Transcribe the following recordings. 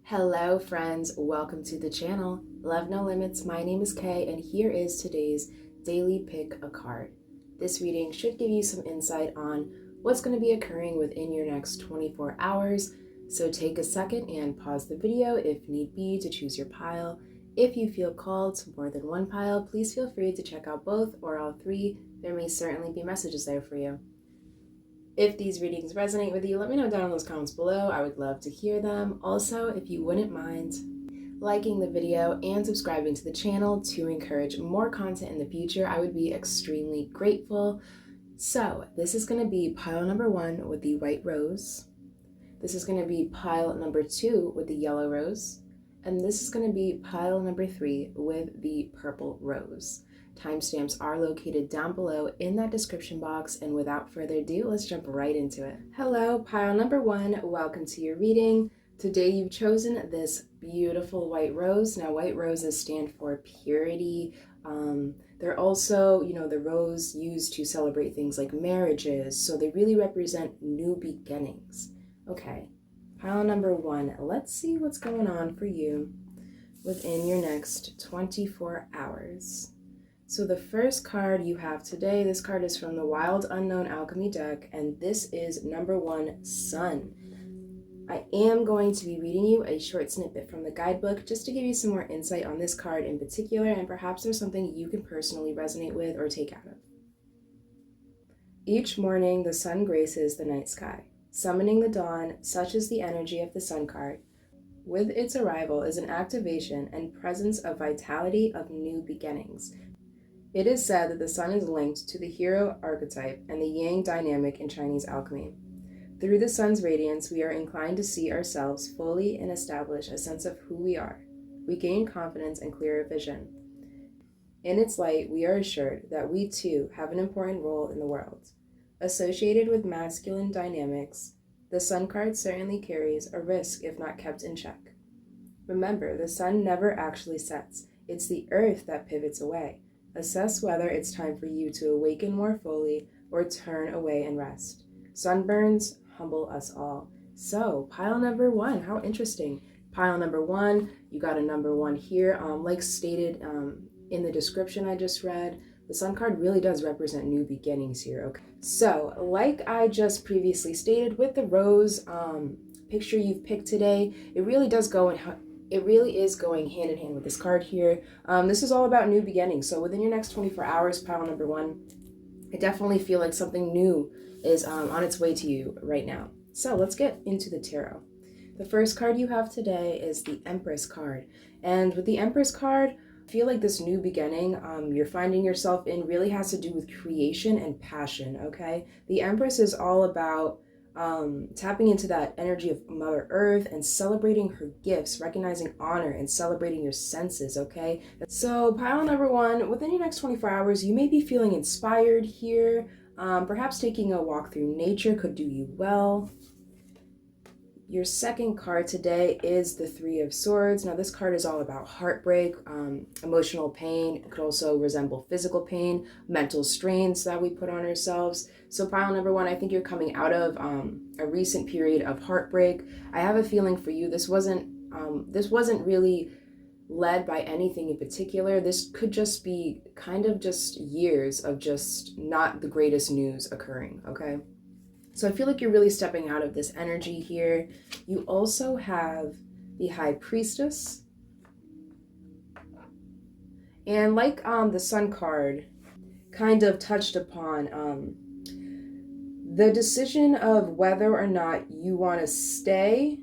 Hello friends, welcome to the channel. Love No Limits, my name is Kay and here is today's daily pick a card. This reading should give you some insight on what's going to be occurring within your next 24 hours. So take a second and pause the video if need be to choose your pile. If you feel called to more than one pile, please feel free to check out both or all three. There may certainly be messages there for you. If these readings resonate with you, let me know down in those comments below. I would love to hear them. Also, if you wouldn't mind liking the video and subscribing to the channel to encourage more content in the future, I would be extremely grateful. So this is going to be pile number 1 with the white rose. This is going to be pile number 2 with the yellow rose. And this is going to be pile number 3 with the purple rose. Timestamps are located down below in that description box, and without further ado, let's jump right into it. Hello, pile number 1, welcome to your reading. Today you've chosen this beautiful white rose. Now white roses stand for purity. They're also, the rose used to celebrate things like marriages, so they really represent new beginnings. Okay, pile number 1, let's see what's going on for you within your next 24 hours. So the first card you have today, this card is from the Wild Unknown Alchemy deck, and this is number 1, Sun. I am going to be reading you a short snippet from the guidebook just to give you some more insight on this card in particular, and perhaps there's something you can personally resonate with or take out of. Each morning, the sun graces the night sky, summoning the dawn, such is the energy of the Sun card. With its arrival is an activation and presence of vitality of new beginnings. It is said that the sun is linked to the hero archetype and the yang dynamic in Chinese alchemy. Through the sun's radiance, we are inclined to see ourselves fully and establish a sense of who we are. We gain confidence and clearer vision. In its light, we are assured that we too have an important role in the world. Associated with masculine dynamics, the sun card certainly carries a risk if not kept in check. Remember, the sun never actually sets. It's the earth that pivots away. Assess whether it's time for you to awaken more fully or turn away and rest. Sunburns humble us all. So, pile number 1, how interesting. Pile number 1, you got a number 1 here. Like stated in the description I just read, the sun card really does represent new beginnings here. Okay. So, like I just previously stated, with the rose picture you've picked today, it really is going hand in hand with this card here. This is all about new beginnings. So within your next 24 hours, pile number 1, I definitely feel like something new is on its way to you right now. So let's get into the tarot. The first card you have today is the Empress card. And with the Empress card, I feel like this new beginning you're finding yourself in really has to do with creation and passion, okay? The Empress is all about tapping into that energy of Mother Earth and celebrating her gifts, recognizing honor and celebrating your senses, okay? So pile number 1, within your next 24 hours, you may be feeling inspired here. Perhaps taking a walk through nature could do you well. Your second card today is the Three of Swords. Now this card is all about heartbreak, emotional pain. It could also resemble physical pain, mental strains that we put on ourselves. So pile number 1, I think you're coming out of a recent period of heartbreak. I have a feeling for you, this wasn't really led by anything in particular. This could just be kind of just years of just not the greatest news occurring, okay? So I feel like you're really stepping out of this energy here. You also have the High Priestess. And like the Sun card kind of touched upon, the decision of whether or not you want to stay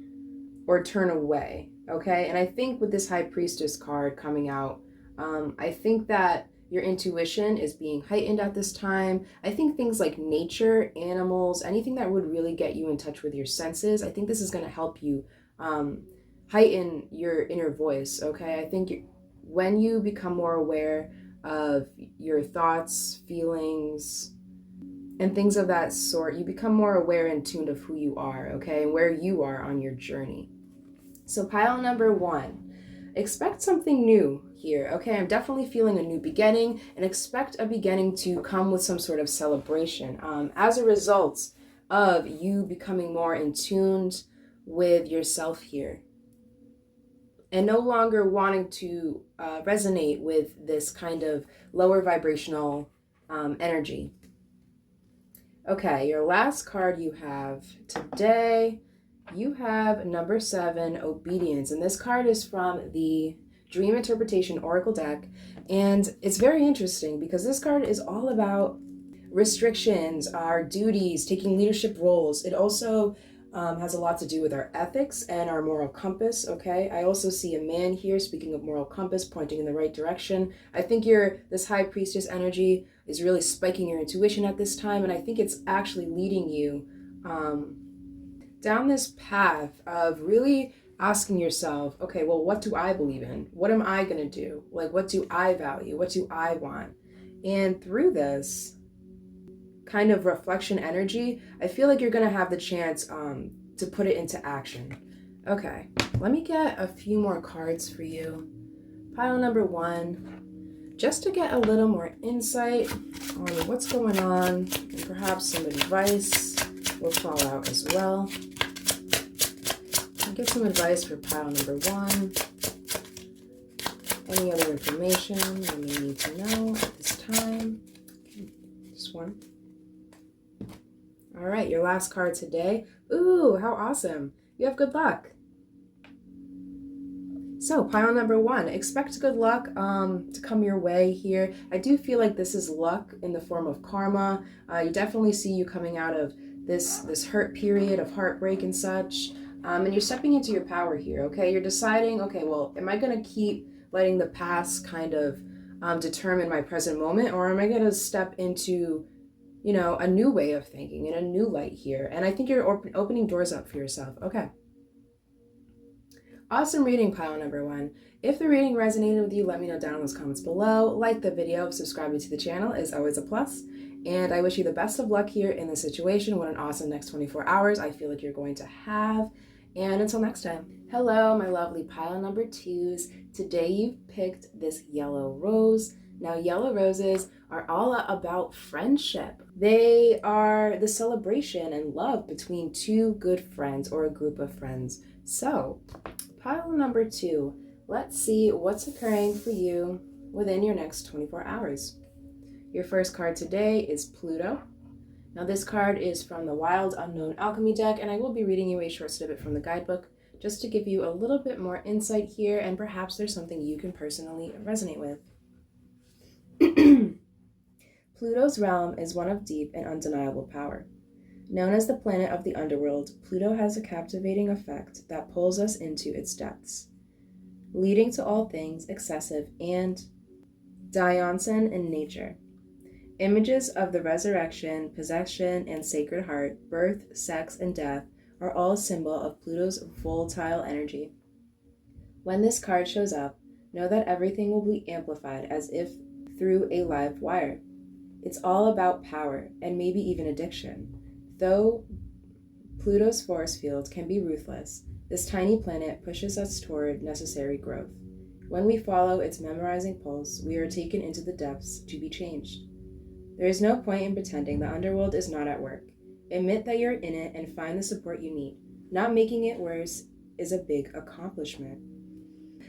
or turn away, okay? And I think with this High Priestess card coming out, I think that your intuition is being heightened at this time. I think things like nature, animals, anything that would really get you in touch with your senses, I think this is going to help you heighten your inner voice, okay? I think when you become more aware of your thoughts, feelings, and things of that sort, you become more aware and tuned of who you are, okay? And where you are on your journey. So pile number 1, expect something new here, okay? I'm definitely feeling a new beginning, and expect a beginning to come with some sort of celebration as a result of you becoming more in tune with yourself here. and no longer wanting to resonate with this kind of lower vibrational energy. Okay, your last card you have today, you have number 7, Obedience. And this card is from the Dream Interpretation Oracle deck. And it's very interesting because this card is all about restrictions, our duties, taking leadership roles. It also has a lot to do with our ethics and our moral compass, okay? I also see a man here, speaking of moral compass, pointing in the right direction. I think this High Priestess energy is really spiking your intuition at this time, and I think it's actually leading you down this path of really asking yourself, okay, well, what do I believe in? What am I gonna do? Like, what do I value? What do I want? And through this kind of reflection energy, I feel like you're gonna have the chance to put it into action. Okay, let me get a few more cards for you. Pile number 1, just to get a little more insight on what's going on, and perhaps some advice will fall out as well. I'll get some advice for pile number 1. Any other information you may need to know at this time? Okay, just 1. All right, your last card today. Ooh, how awesome. You have good luck. So pile number 1, expect good luck to come your way here. I do feel like this is luck in the form of karma. You definitely see you coming out of this hurt period of heartbreak and such. And you're stepping into your power here, okay? You're deciding, okay, well, am I going to keep letting the past kind of determine my present moment, or am I going to step into, you know, a new way of thinking and a new light here? And I think you're opening doors up for yourself. Okay. Awesome reading, pile number 1. If the reading resonated with you, let me know down in those comments below. Like the video, subscribing to the channel is always a plus. And I wish you the best of luck here in this situation. What an awesome next 24 hours I feel like you're going to have. And until next time, hello, my lovely pile number 2s. Today you've picked this yellow rose. Now, yellow roses are all about friendship. They are the celebration and love between 2 good friends or a group of friends. So, pile number 2, let's see what's occurring for you within your next 24 hours. Your first card today is Pluto. Now, this card is from the Wild Unknown Alchemy deck, and I will be reading you a short snippet from the guidebook just to give you a little bit more insight here, and perhaps there's something you can personally resonate with. Pluto's realm is one of deep and undeniable power. Known as the planet of the underworld, Pluto has a captivating effect that pulls us into its depths, leading to all things excessive and Dionysian in nature. Images of the resurrection, possession, and sacred heart, birth, sex, and death are all symbol of Pluto's volatile energy. When this card shows up, know that everything will be amplified as if through a live wire. It's all about power and maybe even addiction. Though Pluto's force field can be ruthless, this tiny planet pushes us toward necessary growth. When we follow its memorizing pulse, we are taken into the depths to be changed. There is no point in pretending the underworld is not at work. Admit that you're in it and find the support you need. Not making it worse is a big accomplishment.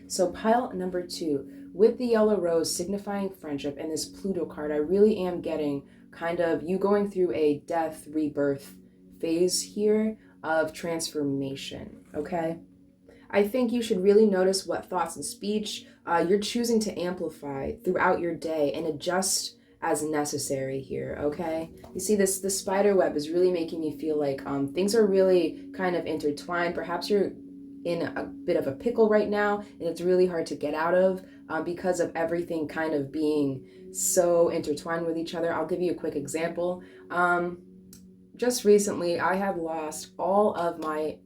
So pile number 2, with the yellow rose signifying friendship and this Pluto card, I really am getting kind of you going through a death rebirth phase here of transformation, okay? I think you should really notice what thoughts and speech you're choosing to amplify throughout your day and adjust as necessary here, okay? You see the spider web is really making me feel like things are really kind of intertwined. Perhaps you're in a bit of a pickle right now and it's really hard to get out of because of everything kind of being so intertwined with each other. I'll give you a quick example. Just recently, I have lost all of my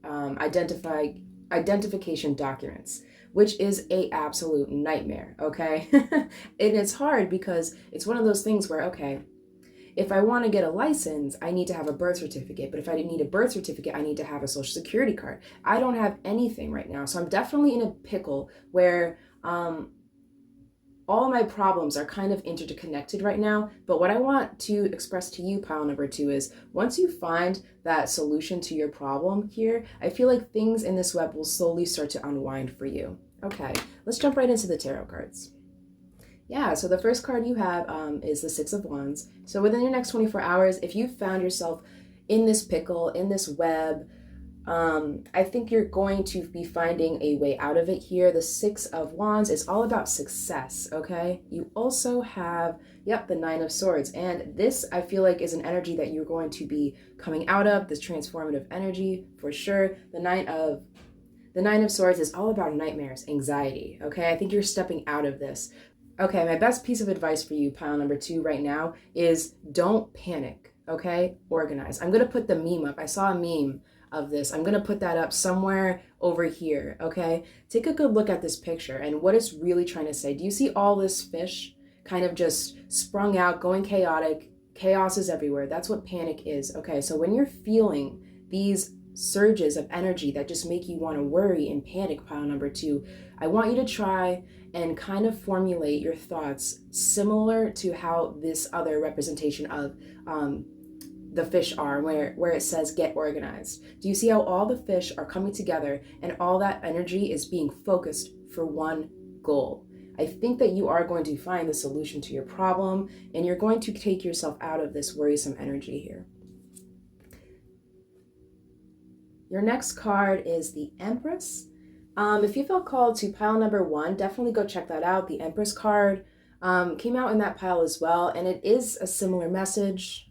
identification documents, which is a absolute nightmare, okay? And it's hard because it's one of those things where, okay, if I want to get a license, I need to have a birth certificate. But if I need a birth certificate, I need to have a social security card. I don't have anything right now. So I'm definitely in a pickle where all of my problems are kind of interconnected right now. But what I want to express to you, pile number 2, is once you find that solution to your problem here, I feel like things in this web will slowly start to unwind for you. Okay, let's jump right into the tarot cards. Yeah, so the first card you have is the Six of Wands. So within your next 24 hours, if you found yourself in this pickle, in this web, I think you're going to be finding a way out of it here. The Six of Wands is all about success, okay? You also have, yep, the Nine of Swords. And this, I feel like, is an energy that you're going to be coming out of, this transformative energy, for sure. The Nine of Swords is all about nightmares, anxiety, okay? I think you're stepping out of this. Okay, my best piece of advice for you, pile number 2 right now, is don't panic, okay? Organize. I'm going to put the meme up. I saw a meme of this. I'm going to put that up somewhere over here, okay? Take a good look at this picture and what it's really trying to say. Do you see all this fish kind of just sprung out, going chaotic? Chaos is everywhere. That's what panic is, okay? So when you're feeling these surges of energy that just make you want to worry and panic, pile number 2, I want you to try and kind of formulate your thoughts similar to how this other representation of the fish are, where it says get organized. Do you see how all the fish are coming together and all that energy is being focused for one goal? I think that you are going to find the solution to your problem and you're going to take yourself out of this worrisome energy here. Your next card is the Empress. If you feel called to pile number 1, definitely go check that out. The Empress card came out in that pile as well, and it is a similar message.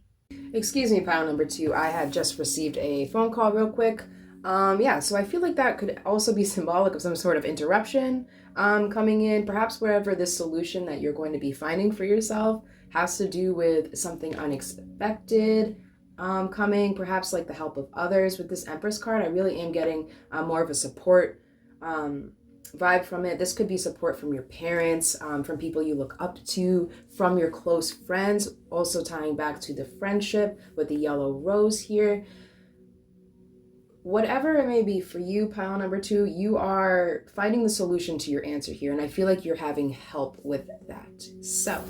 Excuse me, pile number 2. I had just received a phone call real quick. Yeah, so I feel like that could also be symbolic of some sort of interruption coming in, perhaps wherever this solution that you're going to be finding for yourself has to do with something unexpected coming, perhaps like the help of others. With this Empress card, I really am getting more of a support vibe from it. This could be support from your parents, from people you look up to, from your close friends, also tying back to the friendship with the yellow rose here. Whatever it may be for you, pile number 2, you are finding the solution to your answer here, and I feel like you're having help with that. So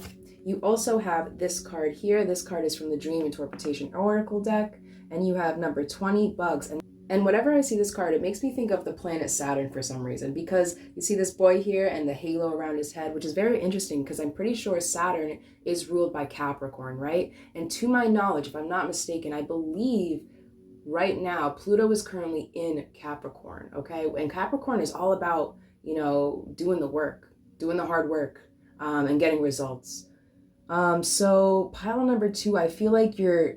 you also have this card here. This card is from the Dream Interpretation Oracle deck, and you have number 20, bugs. And whenever I see this card, it makes me think of the planet Saturn for some reason, because you see this boy here and the halo around his head, which is very interesting because I'm pretty sure Saturn is ruled by Capricorn, right? And to my knowledge, if I'm not mistaken, I believe right now Pluto is currently in Capricorn, okay? And Capricorn is all about, you know, doing the work, doing the hard work, and getting results. So pile number 2, I feel like you're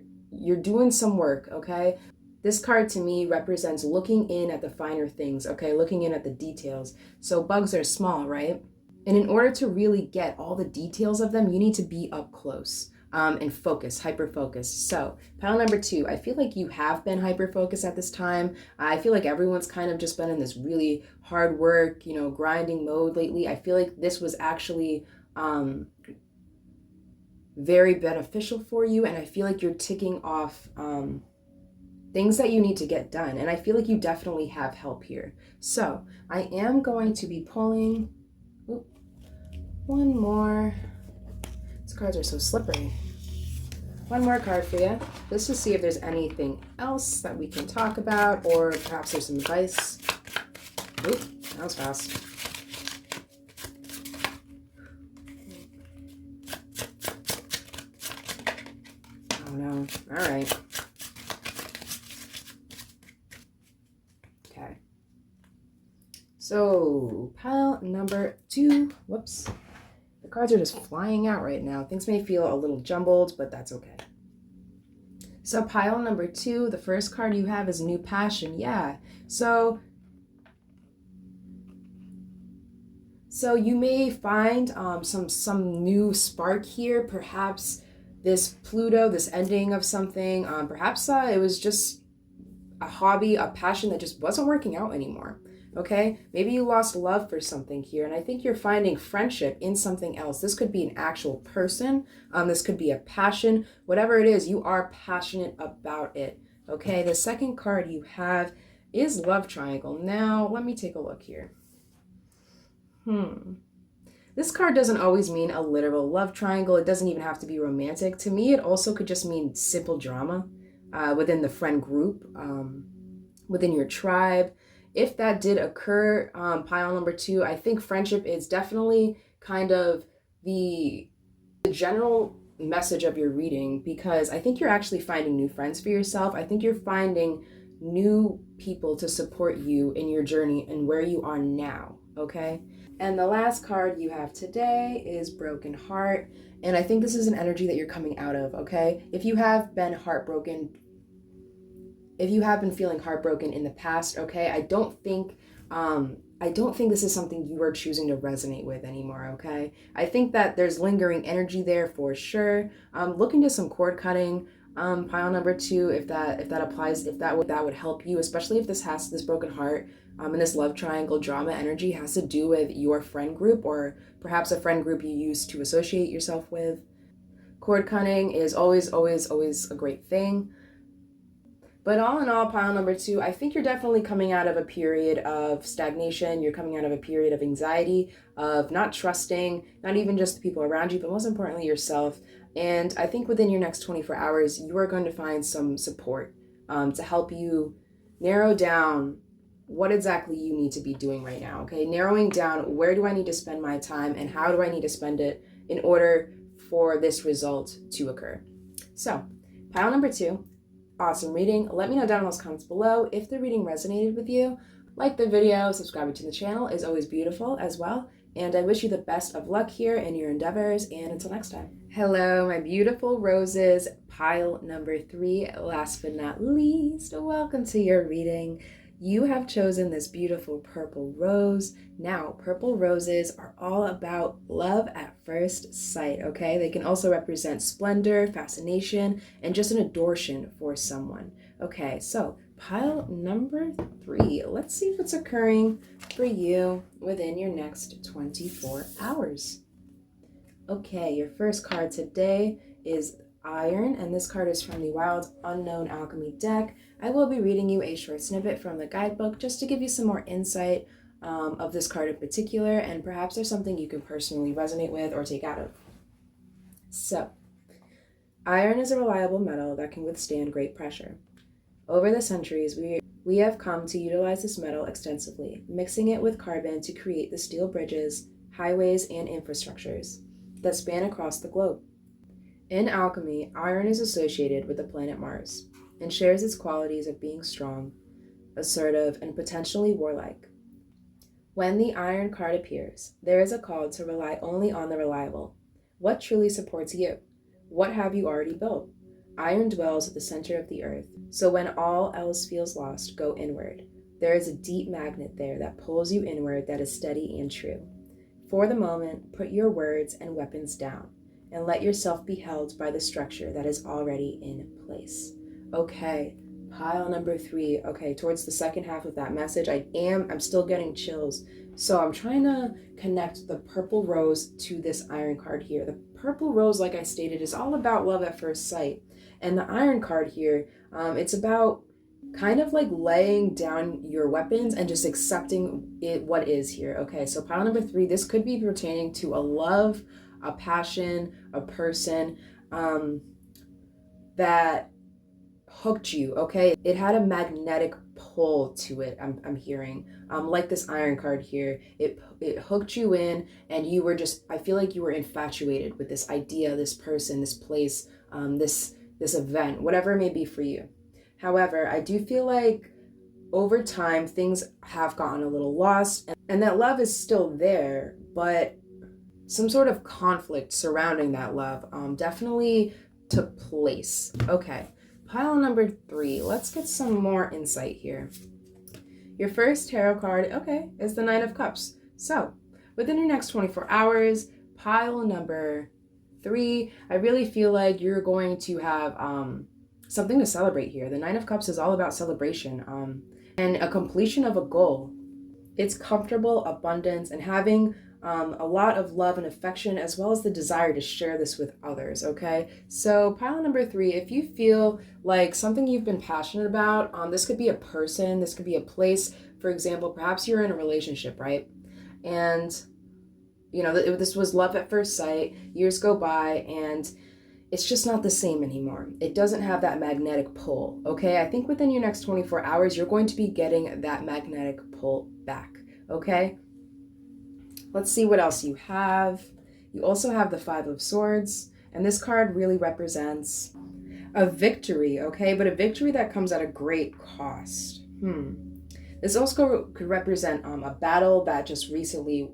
doing some work, okay? This card to me represents looking in at the finer things, okay? Looking in at the details. So bugs are small, right? And in order to really get all the details of them, you need to be up close and focus, hyper-focused. So pile number 2, I feel like you have been hyper-focused at this time. I feel like everyone's kind of just been in this really hard work, you know, grinding mode lately. I feel like this was actually very beneficial for you. And I feel like you're ticking off things that you need to get done. And I feel like you definitely have help here. So I am going to be pulling one more. These cards are so slippery. One more card for you, just to see if there's anything else that we can talk about, or perhaps there's some advice. Oop, that was fast. Oh no, all right. So pile number 2, whoops. The cards are just flying out right now. Things may feel a little jumbled, but that's okay. So pile number 2, the first card you have is New Passion. Yeah, so you may find some new spark here. Perhaps this Pluto, this ending of something, perhaps it was just a hobby, a passion that just wasn't working out anymore. Okay, maybe you lost love for something here, and I think you're finding friendship in something else. This could be an actual person. This could be a passion. Whatever it is, you are passionate about it. Okay, the second card you have is Love Triangle. Now, let me take a look here. This card doesn't always mean a literal love triangle. It doesn't even have to be romantic. To me, it also could just mean simple drama within the friend group, within your tribe. If that did occur, pile number 2, I think friendship is definitely kind of the general message of your reading, because I think you're actually finding new friends for yourself. I think you're finding new people to support you in your journey and where you are now, okay? And the last card you have today is Broken Heart. And I think this is an energy that you're coming out of, okay? If you have been heartbroken, if you have been feeling heartbroken in the past, okay, I don't think this is something you are choosing to resonate with anymore, okay? I think that there's lingering energy there for sure. Look into some cord cutting, pile number 2, if that applies, if that would help you, especially if this broken heart and this love triangle drama energy has to do with your friend group, or perhaps a friend group you used to associate yourself with. Cord cutting is always a great thing. But all in all, pile number 2, I think you're definitely coming out of a period of stagnation. You're coming out of a period of anxiety, of not trusting, not even just the people around you, but most importantly yourself. And I think within your next 24 hours, you are going to find some support to help you narrow down what exactly you need to be doing right now, okay? Narrowing down, where do I need to spend my time and how do I need to spend it in order for this result to occur? So, pile number 2, awesome reading. Let me know down in those comments below if the reading resonated with you. Like the video, subscribing to the channel is always beautiful as well. And I wish you the best of luck here in your endeavors, and until next time. Hello, my beautiful roses. Pile number 3, last but not least, welcome to your reading. You have chosen this beautiful purple rose. Now, purple roses are all about love at first sight, okay? They can also represent splendor, fascination, and just an adoration for someone. Okay, so pile number 3. Let's see what's occurring for you within your next 24 hours. Okay, your first card today is Iron, and this card is from the Wild Unknown Alchemy deck. I will be reading you a short snippet from the guidebook just to give you some more insight of this card in particular, and perhaps there's something you can personally resonate with or take out of. So, iron is a reliable metal that can withstand great pressure. Over the centuries, we have come to utilize this metal extensively, mixing it with carbon to create the steel bridges, highways, and infrastructures that span across the globe. In alchemy, iron is associated with the planet Mars and shares its qualities of being strong, assertive, and potentially warlike. When the iron card appears, there is a call to rely only on the reliable. What truly supports you? What have you already built? Iron dwells at the center of the earth, so when all else feels lost, go inward. There is a deep magnet there that pulls you inward that is steady and true. For the moment, put your words and weapons down, and let yourself be held by the structure that is already in place. Okay, pile number 3. Okay, towards the second half of that message, I'm still getting chills. So I'm trying to connect the purple rose to this iron card here. The purple rose, like I stated, is all about love at first sight. And the iron card here, it's about kind of like laying down your weapons and just accepting what is here. Okay, so pile number 3, this could be pertaining to a love, a passion, a person that hooked you, okay? It had a magnetic pull to it, I'm hearing. Like this iron card here, it hooked you in, and you were just, I feel like you were infatuated with this idea, this person, this place, this event, whatever it may be for you. However, I do feel like over time, things have gotten a little lost, and that love is still there, but some sort of conflict surrounding that love definitely took place. Okay, pile number 3. Let's get some more insight here. Your first tarot card, okay, is the Knight of Cups. So, within your next 24 hours, pile number 3, I really feel like you're going to have something to celebrate here. The Nine of Cups is all about celebration and a completion of a goal. It's comfortable, abundance, and having a lot of love and affection, as well as the desire to share this with others, okay? So pile number 3, if you feel like something you've been passionate about, this could be a person, this could be a place. For example, perhaps you're in a relationship, right? And this was love at first sight. Years go by and it's just not the same anymore. It doesn't have that magnetic pull, okay? I think within your next 24 hours, you're going to be getting that magnetic pull back, okay? Let's see what else you have. You also have the Five of Swords, and this card really represents a victory, okay? But a victory that comes at a great cost. This also could represent a battle that just recently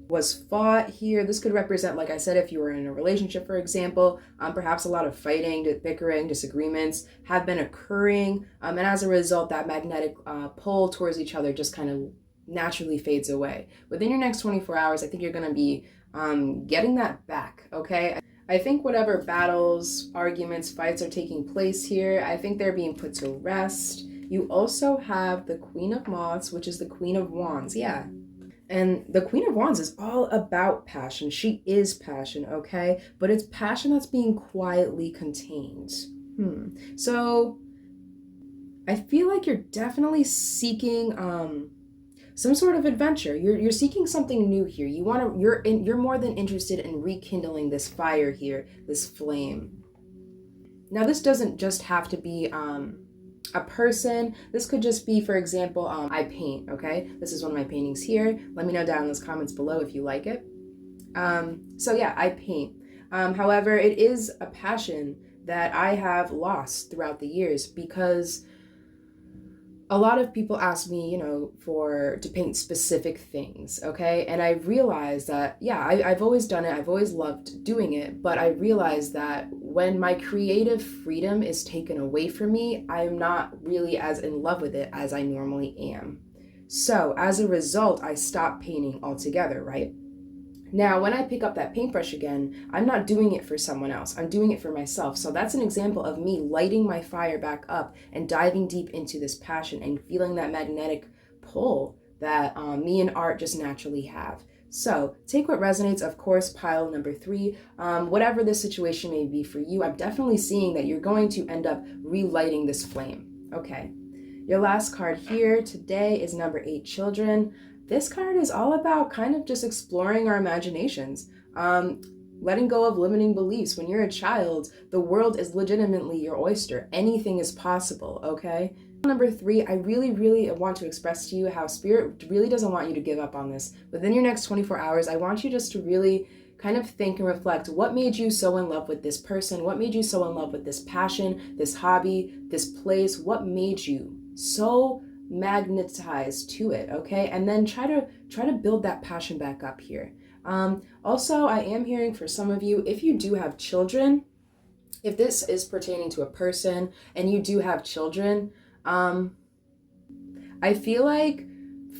was fought here. This could represent, like I said, if you were in a relationship, for example, perhaps a lot of fighting, bickering, disagreements have been occurring. And as a result, that magnetic pull towards each other just kind of naturally fades away. Within your next 24 hours, I think you're going to be getting that back, okay? I think whatever battles, arguments, fights are taking place here, I think they're being put to rest. You also have the Queen of Wands, which is the Queen of Wands, yeah. And the Queen of Wands is all about passion. She is passion, okay? But it's passion that's being quietly contained. So I feel like you're definitely seeking some sort of adventure. You're seeking something new here. You're more than interested in rekindling this fire here, this flame. Now this doesn't just have to be a person. This could just be, for example, I paint, okay? This is one of my paintings here. Let me know down in those comments below if you like it. So yeah, I paint. However, it is a passion that I have lost throughout the years because a lot of people ask me, to paint specific things, okay? And I realized that, yeah, I've always done it. I've always loved doing it. But I realized that when my creative freedom is taken away from me, I'm not really as in love with it as I normally am. So as a result, I stopped painting altogether, right? Now, when I pick up that paintbrush again, I'm not doing it for someone else. I'm doing it for myself. So that's an example of me lighting my fire back up and diving deep into this passion and feeling that magnetic pull that me and art just naturally have. So take what resonates, of course, pile number 3. Whatever the situation may be for you, I'm definitely seeing that you're going to end up relighting this flame. Okay. Your last card here today is number 8, Children. This card is all about kind of just exploring our imaginations, letting go of limiting beliefs. When you're a child, the world is legitimately your oyster. Anything is possible, okay? Number 3, I really, really want to express to you how Spirit really doesn't want you to give up on this. Within your next 24 hours, I want you just to really kind of think and reflect, what made you so in love with this person? What made you so in love with this passion, this hobby, this place? What made you so magnetized to it, okay? And then try to build that passion back up here. Also, I am hearing for some of you, if you do have children, if this is pertaining to a person and you do have children, I feel like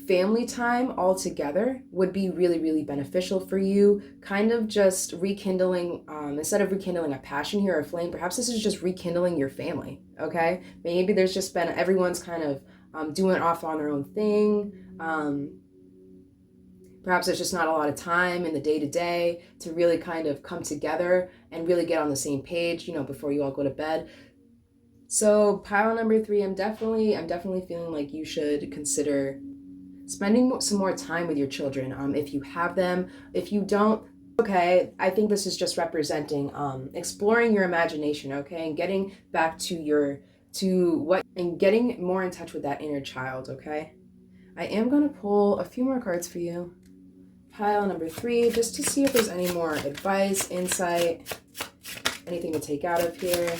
family time all together would be really, really beneficial for you. Kind of just rekindling, instead of rekindling a passion here or a flame, perhaps this is just rekindling your family, okay? Maybe there's just been, everyone's kind of doing off on their own thing. Perhaps there's just not a lot of time in the day-to-day to really kind of come together and really get on the same page, before you all go to bed. So pile number 3, I'm definitely feeling like you should consider spending some more time with your children. If you have them, if you don't, okay, I think this is just representing exploring your imagination, okay, and getting back and getting more in touch with that inner child, okay? I am going to pull a few more cards for you. Pile number 3, just to see if there's any more advice, insight, anything to take out of here.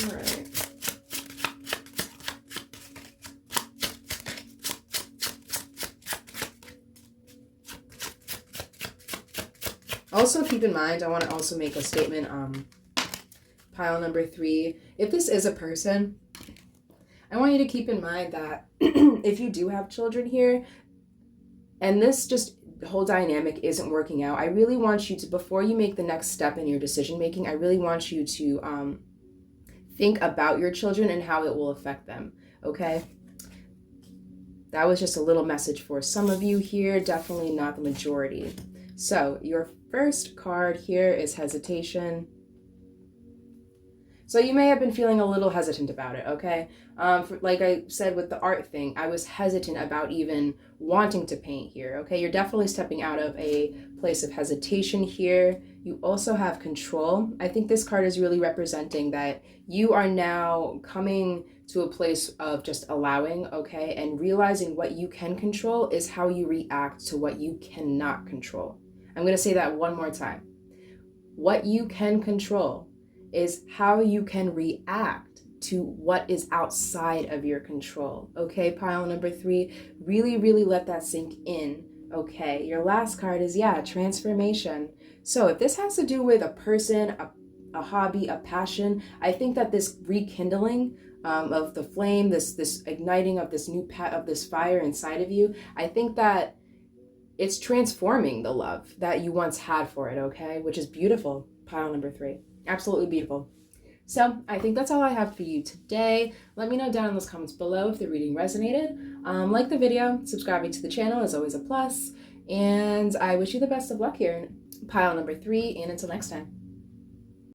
All right. Also keep in mind, I want to also make a statement, pile number 3, if this is a person, I want you to keep in mind that if you do have children here, and this just the whole dynamic isn't working out, I really want you to, before you make the next step in your decision making, I really want you to think about your children and how it will affect them, okay? That was just a little message for some of you here, definitely not the majority. So your first card here is hesitation. So you may have been feeling a little hesitant about it, okay? Like I said with the art thing, I was hesitant about even wanting to paint here, okay? You're definitely stepping out of a place of hesitation here. You also have control. I think this card is really representing that you are now coming to a place of just allowing, okay? And realizing what you can control is how you react to what you cannot control. I'm going to say that one more time. What you can control is how you can react to what is outside of your control. Okay, pile number 3, really, really let that sink in. Okay, your last card is, transformation. So if this has to do with a person, a hobby, a passion, I think that this rekindling of the flame, this igniting of this of this fire inside of you, I think that it's transforming the love that you once had for it, okay? Which is beautiful, pile number 3. Absolutely beautiful. So I think that's all I have for you today. Let me know down in those comments below if the reading resonated. Like the video, subscribing to the channel is always a plus. And I wish you the best of luck here in pile number 3, and until next time.